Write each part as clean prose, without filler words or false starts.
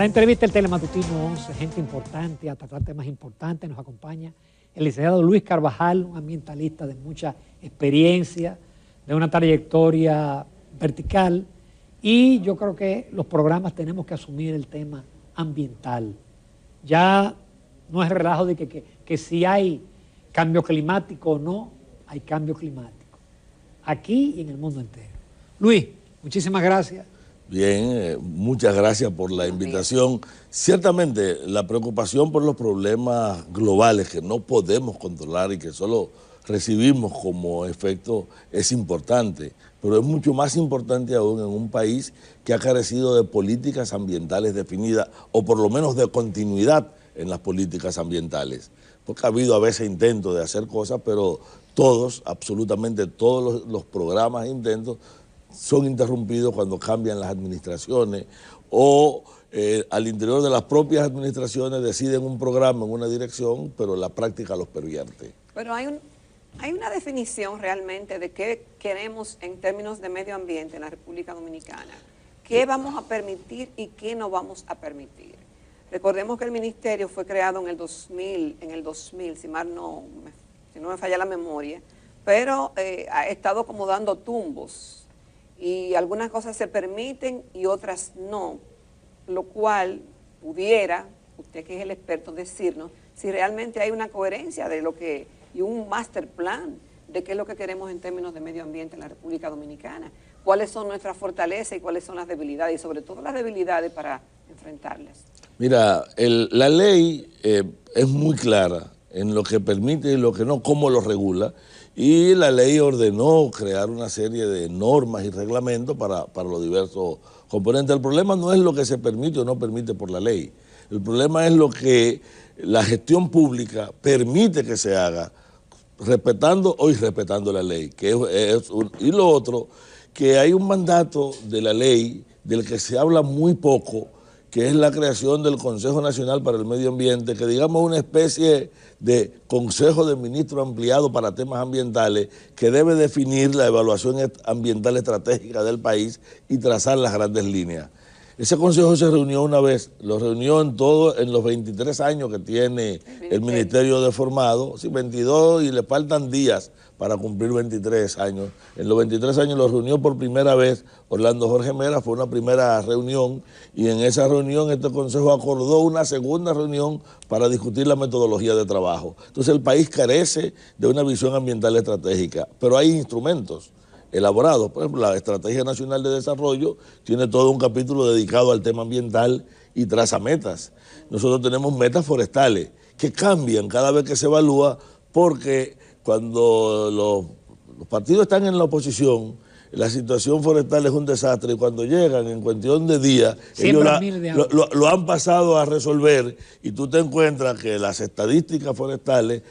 La entrevista del Telematutino 11, gente importante, a tratar temas importantes, nos acompaña el licenciado Luis Carvajal, un ambientalista de mucha experiencia, de una trayectoria vertical, y yo creo que los programas tenemos que asumir el tema ambiental. Ya no es relajo de que si hay cambio climático o no, hay cambio climático, aquí y en el mundo entero. Luis, muchísimas gracias. Bien, muchas gracias por la invitación. Ciertamente, la preocupación por los problemas globales que no podemos controlar y que solo recibimos como efecto es importante, pero es mucho más importante aún en un país que ha carecido de políticas ambientales definidas o por lo menos de continuidad en las políticas ambientales. Porque ha habido a veces intentos de hacer cosas, pero todos, absolutamente todos los programas e intentos son interrumpidos cuando cambian las administraciones o al interior de las propias administraciones deciden un programa en una dirección, pero la práctica los pervierte. Pero hay una definición realmente de qué queremos en términos de medio ambiente en la República Dominicana. ¿Qué vamos a permitir y qué no vamos a permitir? Recordemos que el ministerio fue creado en el 2000, si no me falla la memoria, pero ha estado como dando tumbos. Y algunas cosas se permiten y otras no, lo cual pudiera, usted que es el experto, decirnos si realmente hay una coherencia de lo que, y un master plan de qué es lo que queremos en términos de medio ambiente en la República Dominicana, cuáles son nuestras fortalezas y cuáles son las debilidades, y sobre todo las debilidades para enfrentarlas. Mira, la ley es muy clara en lo que permite y lo que no, cómo lo regula. Y la ley ordenó crear una serie de normas y reglamentos para los diversos componentes. El problema no es lo que se permite o no permite por la ley. El problema es lo que la gestión pública permite que se haga, respetando o irrespetando la ley. Y lo otro, que hay un mandato de la ley del que se habla muy poco, que es la creación del Consejo Nacional para el Medio Ambiente, que digamos una especie de Consejo de Ministros ampliado para temas ambientales que debe definir la evaluación ambiental estratégica del país y trazar las grandes líneas. Ese consejo se reunió una vez, lo reunió en los 23 años que tiene el ministerio de formado, sí, 22 y le faltan días para cumplir 23 años. En los 23 años lo reunió por primera vez Orlando Jorge Mera, fue una primera reunión y en esa reunión este consejo acordó una segunda reunión para discutir la metodología de trabajo. Entonces el país carece de una visión ambiental estratégica, pero hay instrumentos elaborados. Por ejemplo, la Estrategia Nacional de Desarrollo tiene todo un capítulo dedicado al tema ambiental y traza metas. Nosotros tenemos metas forestales que cambian cada vez que se evalúa porque cuando los partidos están en la oposición, la situación forestal es un desastre y cuando llegan en cuestión de días, ellos lo han pasado a resolver y tú te encuentras que las estadísticas forestales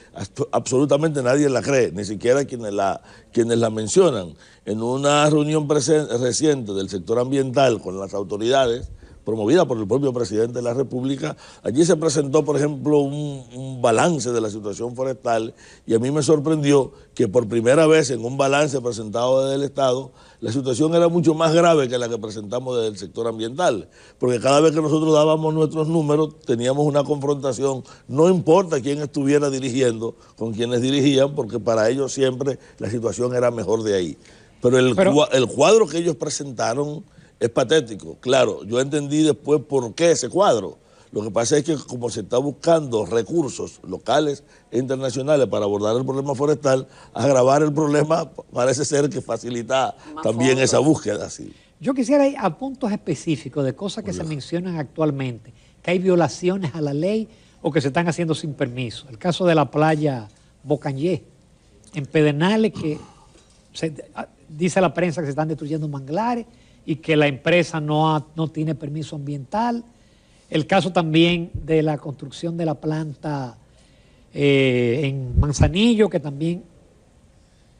absolutamente nadie las cree, ni siquiera quienes la mencionan. En una reunión reciente del sector ambiental con las autoridades, promovida por el propio presidente de la República, allí se presentó, por ejemplo, un balance de la situación forestal y a mí me sorprendió que por primera vez en un balance presentado desde el Estado, la situación era mucho más grave que la que presentamos desde el sector ambiental, porque cada vez que nosotros dábamos nuestros números teníamos una confrontación, no importa quién estuviera dirigiendo con quienes dirigían, porque para ellos siempre la situación era mejor de ahí. Pero el cuadro que ellos presentaron es patético. Claro, yo entendí después por qué ese cuadro. Lo que pasa es que como se está buscando recursos locales e internacionales para abordar el problema forestal, agravar el problema parece ser que facilita también esa búsqueda. Sí. Yo quisiera ir a puntos específicos de cosas que se mencionan actualmente, que hay violaciones a la ley o que se están haciendo sin permiso. El caso de la playa Bocañé, en Pedernales, que dice la prensa que se están destruyendo manglares y que la empresa no tiene permiso ambiental. El caso también de la construcción de la planta en Manzanillo, que también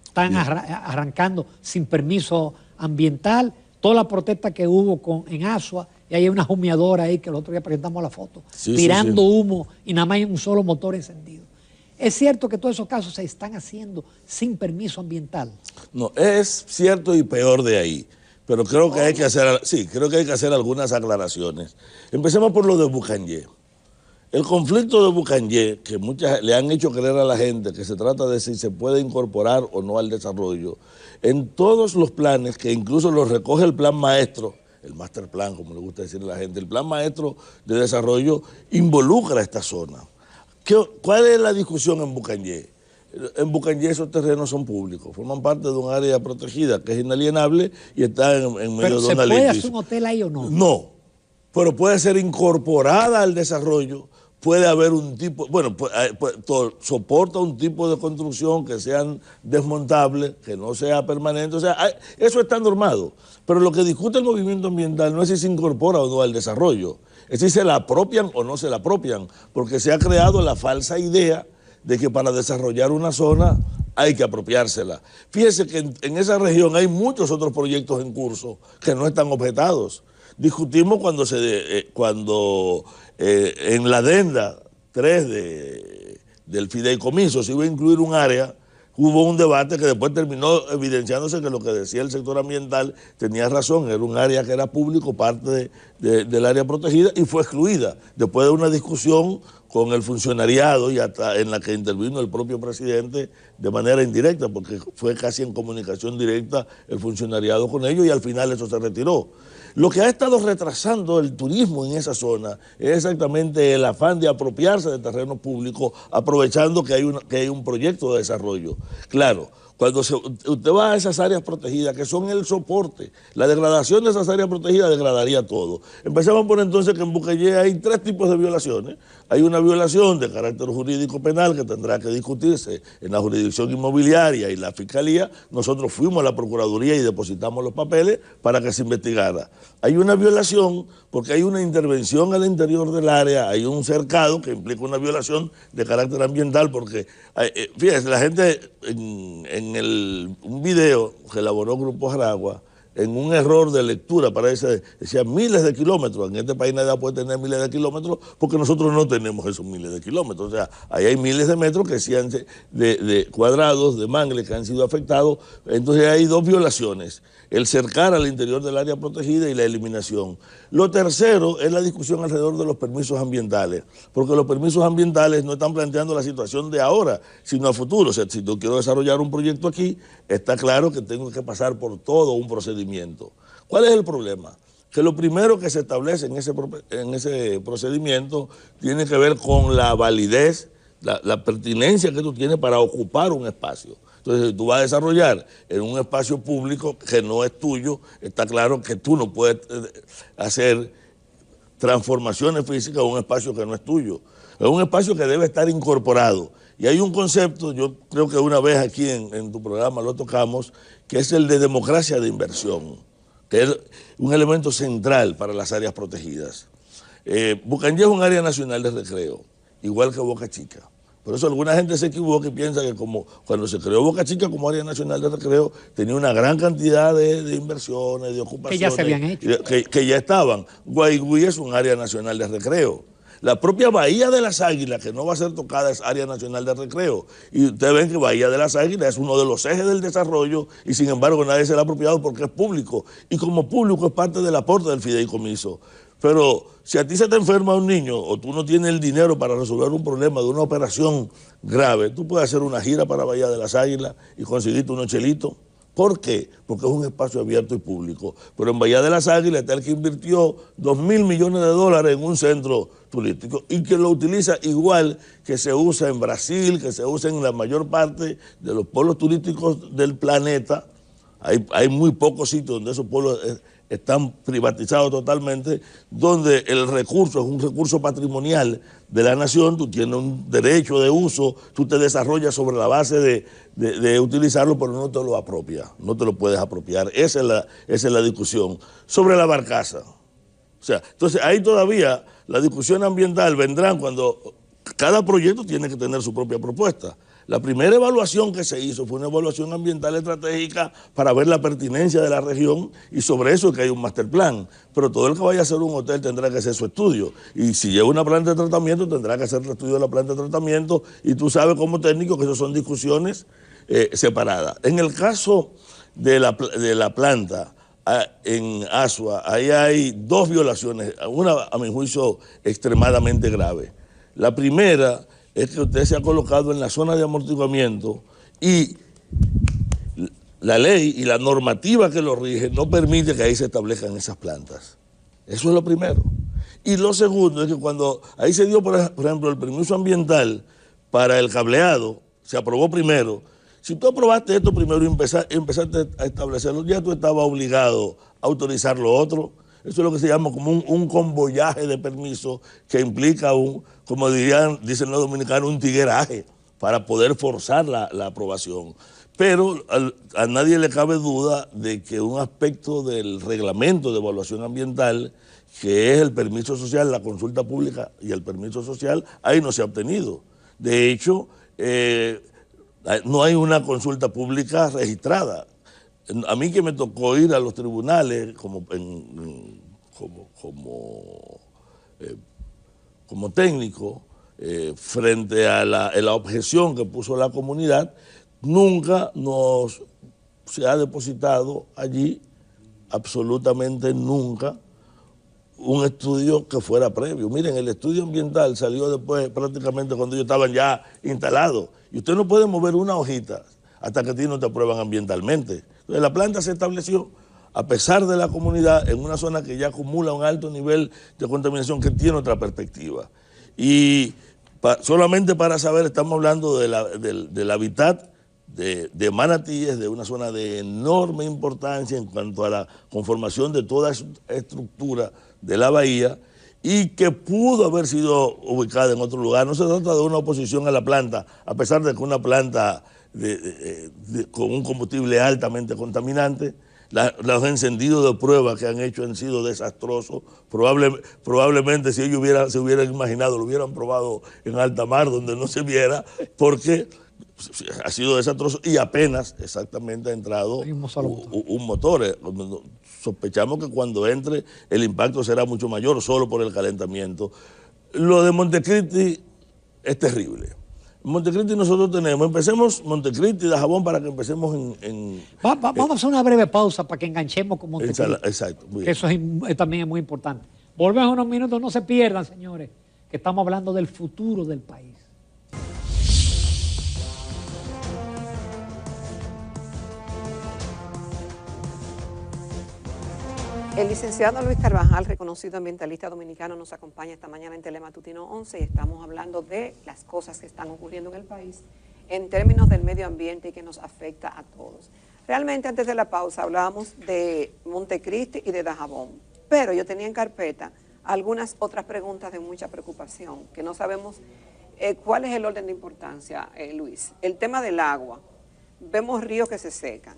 están arrancando sin permiso ambiental. Toda la protesta que hubo en Asua, y hay una humeadora ahí que el otro día presentamos la foto, tirando humo y nada más hay un solo motor encendido. ¿Es cierto que todos esos casos se están haciendo sin permiso ambiental? No, es cierto y peor de ahí. pero creo que hay que hacer, sí, creo que hay que hacer algunas aclaraciones. Empecemos por lo de Bucanyé. El conflicto de Bucanyé, que muchas le han hecho creer a la gente que se trata de si se puede incorporar o no al desarrollo, en todos los planes, que incluso los recoge el plan maestro, el master plan, como le gusta decirle a la gente, el plan maestro de desarrollo involucra a esta zona. ¿Cuál es la discusión en Bucanyé? En Bucanyé esos terrenos son públicos, forman parte de un área protegida que es inalienable y está en medio de una ley. ¿Pero se puede hacer un hotel ahí o no? No, pero puede ser incorporada al desarrollo, puede haber un tipo, bueno, soporta un tipo de construcción que sean desmontables, que no sea permanente, o sea, eso está normado. Pero lo que discute el movimiento ambiental no es si se incorpora o no al desarrollo, es si se la apropian o no se la apropian, porque se ha creado la falsa idea de que para desarrollar una zona hay que apropiársela. Fíjese que en esa región hay muchos otros proyectos en curso que no están objetados. Discutimos cuando en la adenda 3 del fideicomiso se iba a incluir un área, hubo un debate que después terminó evidenciándose que lo que decía el sector ambiental tenía razón, era un área que era público, parte del área protegida, y fue excluida, después de una discusión con el funcionariado y hasta en la que intervino el propio presidente de manera indirecta, porque fue casi en comunicación directa el funcionariado con ellos y al final eso se retiró. Lo que ha estado retrasando el turismo en esa zona es exactamente el afán de apropiarse de terrenos públicos, aprovechando que hay un proyecto de desarrollo. Claro, cuando usted va a esas áreas protegidas, que son el soporte, la degradación de esas áreas protegidas degradaría todo. Empezamos por entonces que en Bucanyé hay 3 tipos de violaciones. Hay una violación de carácter jurídico penal que tendrá que discutirse en la jurisdicción inmobiliaria y la fiscalía. Nosotros fuimos a la Procuraduría y depositamos los papeles para que se investigara. Hay una violación porque hay una intervención al interior del área, hay un cercado que implica una violación de carácter ambiental porque, fíjense, la gente un video que elaboró Grupo Jaragua, en un error de lectura, decía miles de kilómetros. En este país nadie puede tener miles de kilómetros porque nosotros no tenemos esos miles de kilómetros. O sea, ahí hay miles de metros que de cuadrados, de mangles que han sido afectados. Entonces hay 2 violaciones: el cercar al interior del área protegida y la eliminación. Lo tercero es la discusión alrededor de los permisos ambientales, porque los permisos ambientales no están planteando la situación de ahora, sino a futuro. O sea, si yo quiero desarrollar un proyecto aquí, está claro que tengo que pasar por todo un procedimiento. ¿Cuál es el problema? Que lo primero que se establece en ese procedimiento tiene que ver con la validez, la pertinencia que tú tienes para ocupar un espacio. Entonces, si tú vas a desarrollar en un espacio público que no es tuyo, está claro que tú no puedes hacer transformaciones físicas en un espacio que no es tuyo. Es un espacio que debe estar incorporado. Y hay un concepto, yo creo que una vez aquí en tu programa lo tocamos, que es el de democracia de inversión, que es un elemento central para las áreas protegidas. Bucanyé es un área nacional de recreo, igual que Boca Chica. Por eso alguna gente se equivoca y piensa que como cuando se creó Boca Chica como área nacional de recreo, tenía una gran cantidad de inversiones, de ocupaciones. Que ya se habían hecho. Que ya estaban. Guaigüí es un área nacional de recreo. La propia Bahía de las Águilas, que no va a ser tocada, es área nacional de recreo. Y ustedes ven que Bahía de las Águilas es uno de los ejes del desarrollo y sin embargo nadie se lo ha apropiado porque es público. Y como público es parte del aporte del fideicomiso. Pero si a ti se te enferma un niño o tú no tienes el dinero para resolver un problema de una operación grave, tú puedes hacer una gira para Bahía de las Águilas y conseguirte unos chelitos. ¿Por qué? Porque es un espacio abierto y público. Pero en Bahía de las Águilas está el que invirtió $2.000 millones en un centro turístico y que lo utiliza igual que se usa en Brasil, que se usa en la mayor parte de los pueblos turísticos del planeta. Hay muy pocos sitios donde esos pueblos están privatizados totalmente, donde el recurso es un recurso patrimonial de la nación, tú tienes un derecho de uso, tú te desarrollas sobre la base de utilizarlo, pero no te lo apropias, no te lo puedes apropiar. Esa es la discusión. Sobre la barcaza. O sea, entonces ahí todavía la discusión ambiental vendrá cuando cada proyecto tiene que tener su propia propuesta. La primera evaluación que se hizo fue una evaluación ambiental estratégica para ver la pertinencia de la región y sobre eso es que hay un master plan. Pero todo el que vaya a hacer un hotel tendrá que hacer su estudio. Y si lleva una planta de tratamiento tendrá que hacer el estudio de la planta de tratamiento y tú sabes como técnico que eso son discusiones separadas. En el caso de la planta, en Asua, ahí hay dos violaciones, una a mi juicio extremadamente grave. La primera es que usted se ha colocado en la zona de amortiguamiento y la ley y la normativa que lo rige no permite que ahí se establezcan esas plantas. Eso es lo primero. Y lo segundo es que cuando ahí se dio, por ejemplo, el permiso ambiental para el cableado, se aprobó primero. Si tú aprobaste esto primero y empezaste a establecerlo, ya tú estabas obligado a autorizar lo otro. Eso es lo que se llama como un convoyaje de permisos que implica como dicen los dominicanos, un tigueraje para poder forzar la aprobación. Pero a nadie le cabe duda de que un aspecto del reglamento de evaluación ambiental, que es el permiso social, la consulta pública y el permiso social, ahí no se ha obtenido. De hecho, no hay una consulta pública registrada. A mí que me tocó ir a los tribunales como técnico, frente a la objeción que puso la comunidad, nunca se ha depositado allí, absolutamente nunca, un estudio que fuera previo. Miren, el estudio ambiental salió después, prácticamente cuando ellos estaban ya instalados. Y usted no puede mover una hojita hasta que a ti no te aprueban ambientalmente. Entonces la planta se estableció a pesar de la comunidad en una zona que ya acumula un alto nivel de contaminación, que tiene otra perspectiva. Y solamente para saber, estamos hablando del hábitat de manatíes, de una zona de enorme importancia en cuanto a la conformación de toda esa estructura de la bahía, y que pudo haber sido ubicada en otro lugar. No se trata de una oposición a la planta, a pesar de que una planta con un combustible altamente contaminante, los encendidos de prueba que han hecho han sido desastrosos. Probablemente si ellos se hubieran imaginado, lo hubieran probado en alta mar, donde no se viera, porque ha sido desastroso y apenas exactamente ha entrado un motor. Sospechamos que cuando entre el impacto será mucho mayor solo por el calentamiento. Lo de Montecristi es terrible. En Montecristi nosotros empecemos Montecristi y Dajabón para que empecemos vamos a hacer una breve pausa para que enganchemos con Montecristi. Exacto. Que eso también es muy importante. Volvemos unos minutos, no se pierdan, señores, que estamos hablando del futuro del país. El licenciado Luis Carvajal, reconocido ambientalista dominicano, nos acompaña esta mañana en Telematutino 11 y estamos hablando de las cosas que están ocurriendo en el país en términos del medio ambiente y que nos afecta a todos. Realmente antes de la pausa hablábamos de Montecristi y de Dajabón, pero yo tenía en carpeta algunas otras preguntas de mucha preocupación, que no sabemos cuál es el orden de importancia, Luis. El tema del agua, vemos ríos que se secan,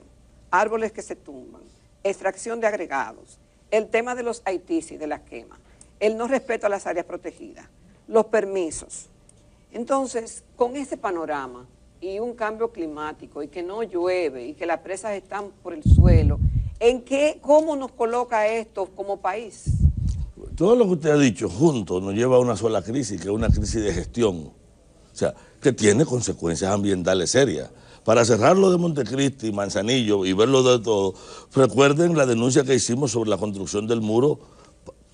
árboles que se tumban, extracción de agregados, el tema de los ITC, de las quemas, el no respeto a las áreas protegidas, los permisos. Entonces, con ese panorama y un cambio climático y que no llueve y que las presas están por el suelo, ¿cómo nos coloca esto como país? Todo lo que usted ha dicho junto nos lleva a una sola crisis, que es una crisis de gestión, o sea, que tiene consecuencias ambientales serias. Para cerrarlo de Montecristi, Manzanillo y verlo de todo, recuerden la denuncia que hicimos sobre la construcción del muro,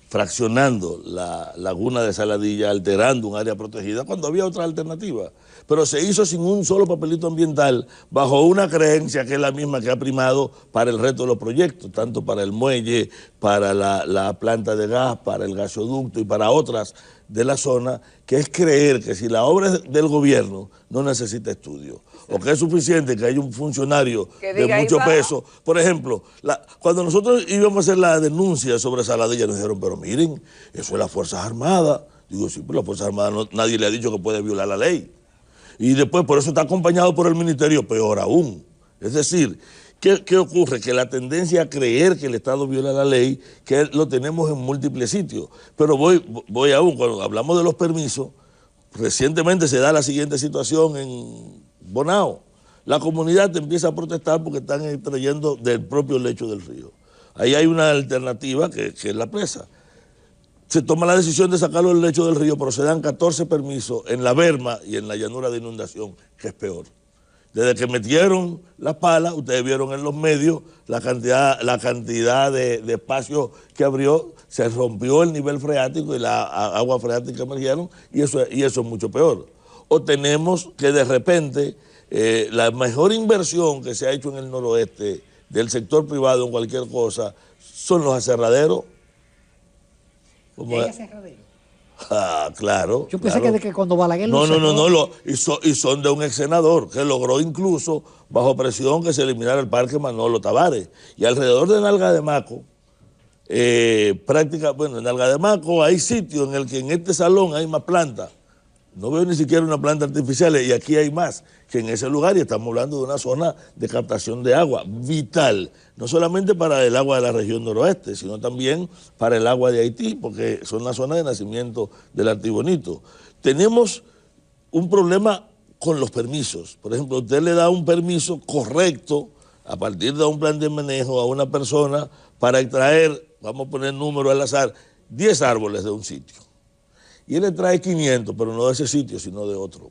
fraccionando la laguna de Saladilla, alterando un área protegida, cuando había otra alternativa. Pero se hizo sin un solo papelito ambiental, bajo una creencia que es la misma que ha primado para el resto de los proyectos, tanto para el muelle, para la planta de gas, para el gasoducto y para otras de la zona, que es creer que si la obra es del gobierno no necesita estudio, o que es suficiente que haya un funcionario de mucho peso. Por ejemplo, cuando nosotros íbamos a hacer la denuncia sobre Saladilla, nos dijeron, pero miren, eso es las Fuerzas Armadas. Digo, sí, pero las Fuerzas Armadas nadie le ha dicho que puede violar la ley. Y después por eso está acompañado por el ministerio, peor aún. Es decir, ¿qué ocurre? Que la tendencia a creer que el Estado viola la ley, que lo tenemos en múltiples sitios. Pero voy aún, cuando hablamos de los permisos, recientemente se da la siguiente situación en Bonao. La comunidad empieza a protestar porque están extrayendo del propio lecho del río. Ahí hay una alternativa que es la presa. Se toma la decisión de sacarlo del lecho del río, pero se dan 14 permisos en la berma y en la llanura de inundación, que es peor. Desde que metieron las palas, ustedes vieron en los medios la cantidad de espacio que abrió, se rompió el nivel freático y la agua freática emergieron, y eso es mucho peor. O tenemos que de repente la mejor inversión que se ha hecho en el noroeste del sector privado en cualquier cosa son los aserraderos. ¿Hay aserraderos? Ah, claro. Yo pensé claro. que cuando Balaguer No, y son de un ex senador que logró incluso, bajo presión, que se eliminara el parque Manolo Tavares. Y alrededor de Nalga de Maco, en Nalga de Maco hay sitios en el que en este salón hay más plantas. No veo ni siquiera una planta artificial y aquí hay más que en ese lugar, y estamos hablando de una zona de captación de agua vital, no solamente para el agua de la región noroeste, sino también para el agua de Haití, porque son la zona de nacimiento del Artibonito. Tenemos un problema con los permisos. Por ejemplo, usted le da un permiso correcto a partir de un plan de manejo a una persona para extraer, vamos a poner número al azar, 10 árboles de un sitio. Y él le trae 500, pero no de ese sitio, sino de otro.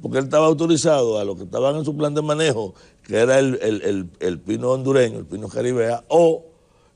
Porque él estaba autorizado a lo que estaban en su plan de manejo, que era el pino hondureño, el pino caribea,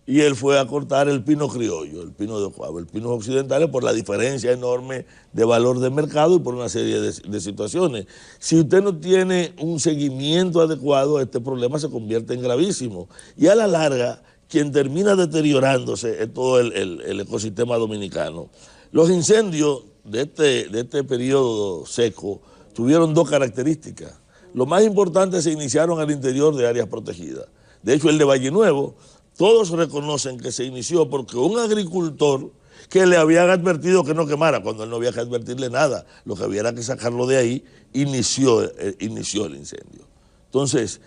y él fue a cortar el pino criollo, el pino de Ocuavo, el pino occidentales, por la diferencia enorme de valor de mercado y por una serie de situaciones. Si usted no tiene un seguimiento adecuado, este problema se convierte en gravísimo. Y a la larga, quien termina deteriorándose es todo el ecosistema dominicano. Los incendios de este periodo seco tuvieron dos características. Lo más importante, se iniciaron al interior de áreas protegidas. De hecho, el de Valle Nuevo, todos reconocen que se inició porque un agricultor que le habían advertido que no quemara, cuando él no había que advertirle nada, lo que había era que sacarlo de ahí, inició el incendio. Entonces,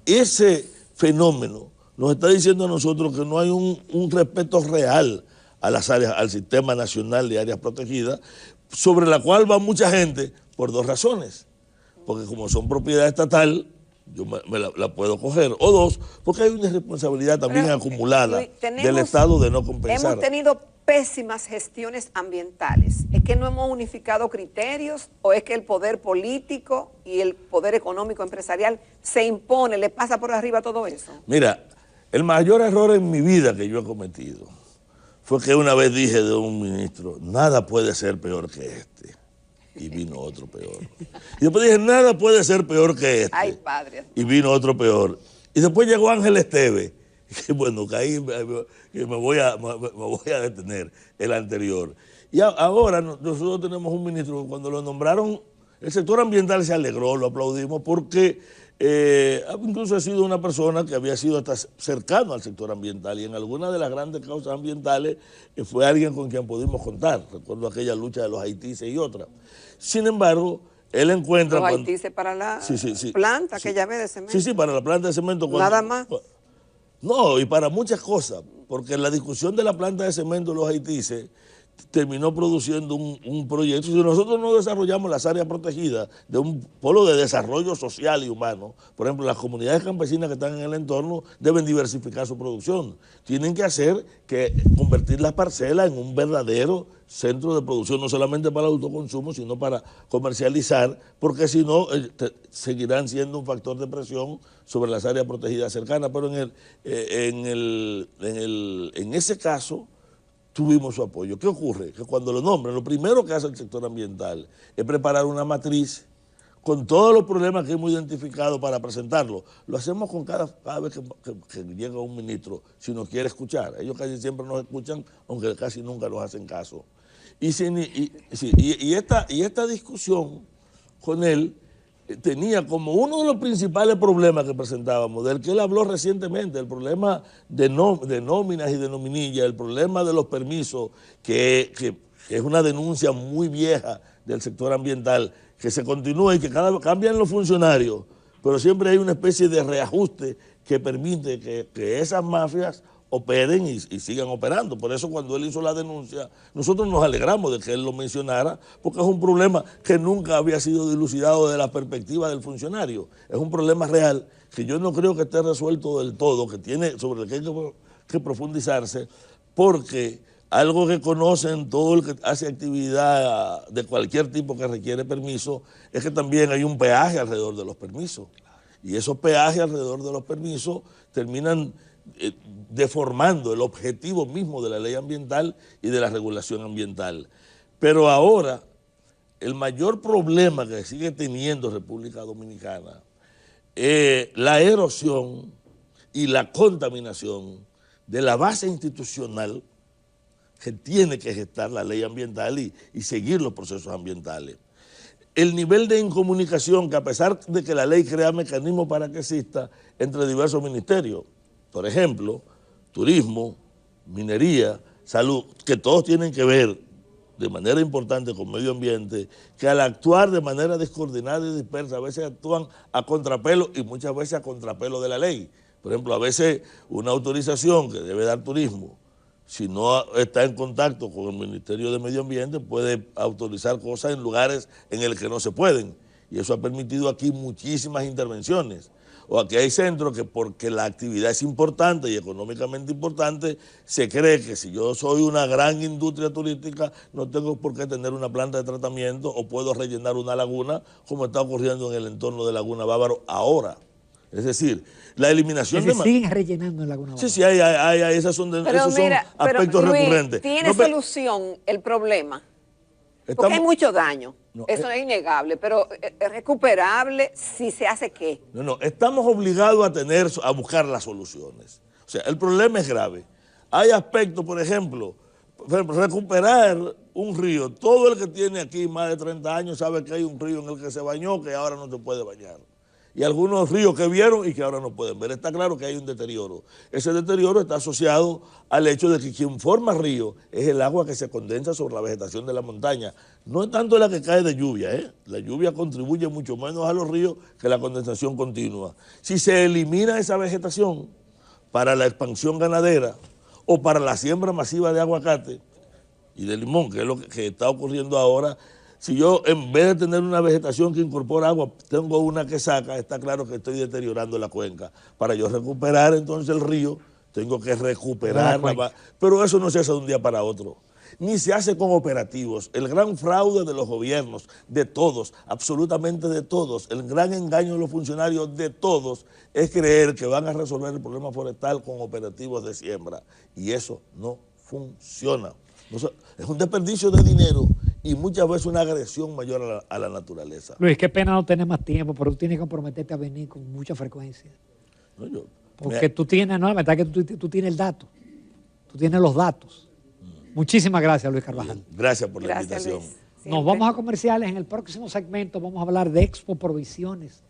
ese fenómeno nos está diciendo a nosotros que no hay un respeto real a las áreas, al Sistema Nacional de Áreas Protegidas, sobre la cual va mucha gente por dos razones. Porque como son propiedad estatal, yo la puedo coger. O dos, porque hay una responsabilidad también acumulada del Estado de no compensar. Hemos tenido pésimas gestiones ambientales. ¿Es que no hemos unificado criterios o es que el poder político y el poder económico empresarial se impone, le pasa por arriba todo eso? Mira, el mayor error en mi vida que yo he cometido fue que una vez dije de un ministro, nada puede ser peor que este. Y vino otro peor. Y después dije, nada puede ser peor que este. Ay, padre. Y vino otro peor. Y después llegó Ángel Esteve. Y bueno, que ahí me voy a detener, el anterior. Y ahora nosotros tenemos un ministro que cuando lo nombraron, el sector ambiental se alegró, lo aplaudimos, porque incluso ha sido una persona que había sido hasta cercano al sector ambiental, y en alguna de las grandes causas ambientales fue alguien con quien pudimos contar. Recuerdo aquella lucha de los haitises y otras. Sin embargo, él encuentra... Los haitises para la planta que ya ve de cemento. Sí, para la planta de cemento. Nada más. No, y para muchas cosas, porque la discusión de la planta de cemento de los haitises terminó produciendo un proyecto. Si nosotros no desarrollamos las áreas protegidas de un polo de desarrollo social y humano, por ejemplo, las comunidades campesinas que están en el entorno deben diversificar su producción. Tienen que convertir las parcelas en un verdadero centro de producción, no solamente para el autoconsumo, sino para comercializar, porque si no, seguirán siendo un factor de presión sobre las áreas protegidas cercanas. Pero en ese caso tuvimos su apoyo. ¿Qué ocurre? Que cuando lo nombran, lo primero que hace el sector ambiental es preparar una matriz con todos los problemas que hemos identificado para presentarlo. Lo hacemos con cada vez que llega un ministro, si nos quiere escuchar. Ellos casi siempre nos escuchan, aunque casi nunca nos hacen caso. Y esta discusión con él tenía como uno de los principales problemas que presentábamos, del que él habló recientemente, el problema de nóminas y de nominillas, el problema de los permisos, que es una denuncia muy vieja del sector ambiental, que se continúa y que cambian los funcionarios, pero siempre hay una especie de reajuste que permite que esas mafias operen y sigan operando. Por eso cuando él hizo la denuncia, nosotros nos alegramos de que él lo mencionara, porque es un problema que nunca había sido dilucidado desde la perspectiva del funcionario. Es un problema real que yo no creo que esté resuelto del todo, sobre el que hay que profundizarse, porque algo que conocen todo el que hace actividad de cualquier tipo que requiere permiso, es que también hay un peaje alrededor de los permisos. Y esos peajes alrededor de los permisos terminan deformando el objetivo mismo de la ley ambiental y de la regulación ambiental. Pero ahora, el mayor problema que sigue teniendo República Dominicana es la erosión y la contaminación de la base institucional que tiene que gestar la ley ambiental y seguir los procesos ambientales. El nivel de incomunicación que, a pesar de que la ley crea mecanismos para que exista entre diversos ministerios, por ejemplo, turismo, minería, salud, que todos tienen que ver de manera importante con medio ambiente, que al actuar de manera descoordinada y dispersa, a veces actúan a contrapelo y muchas veces a contrapelo de la ley. Por ejemplo, a veces una autorización que debe dar turismo, si no está en contacto con el Ministerio de Medio Ambiente, puede autorizar cosas en lugares en el que no se pueden. Y eso ha permitido aquí muchísimas intervenciones. O aquí hay centros que, porque la actividad es importante y económicamente importante, se cree que si yo soy una gran industria turística, no tengo por qué tener una planta de tratamiento o puedo rellenar una laguna, como está ocurriendo en el entorno de Laguna Bávaro ahora. Es decir, la eliminación de... siguen rellenando en Laguna Bávaro. Sí, hay, esos son aspectos recurrentes. ¿Tiene solución el problema? Porque hay mucho daño, eso es innegable, pero es recuperable si se hace ¿qué? No, estamos obligados a buscar las soluciones. O sea, el problema es grave. Hay aspectos, por ejemplo, recuperar un río. Todo el que tiene aquí más de 30 años sabe que hay un río en el que se bañó que ahora no se puede bañar. Y algunos ríos que vieron y que ahora no pueden ver. Está claro que hay un deterioro. Ese deterioro está asociado al hecho de que quien forma río es el agua que se condensa sobre la vegetación de la montaña. No es tanto la que cae de lluvia, La lluvia contribuye mucho menos a los ríos que la condensación continua. Si se elimina esa vegetación para la expansión ganadera o para la siembra masiva de aguacate y de limón, que es lo que está ocurriendo ahora, si yo, en vez de tener una vegetación que incorpora agua, tengo una que saca, está claro que estoy deteriorando la cuenca. Para yo recuperar entonces el río, tengo que recuperar pero eso no se hace de un día para otro, ni se hace con operativos. El gran fraude de los gobiernos, de todos, absolutamente de todos, el gran engaño de los funcionarios de todos, es creer que van a resolver el problema forestal con operativos de siembra. Y eso no funciona. Es un desperdicio de dinero y muchas veces una agresión mayor a la naturaleza. Luis, qué pena no tener más tiempo, pero tú tienes que comprometerte a venir con mucha frecuencia. Porque tú tienes, la verdad que tú tienes el dato, tú tienes los datos. Muchísimas gracias, Luis Carvajal. Gracias por la invitación. Nos vamos a comerciales. En el próximo segmento vamos a hablar de Expo Provisiones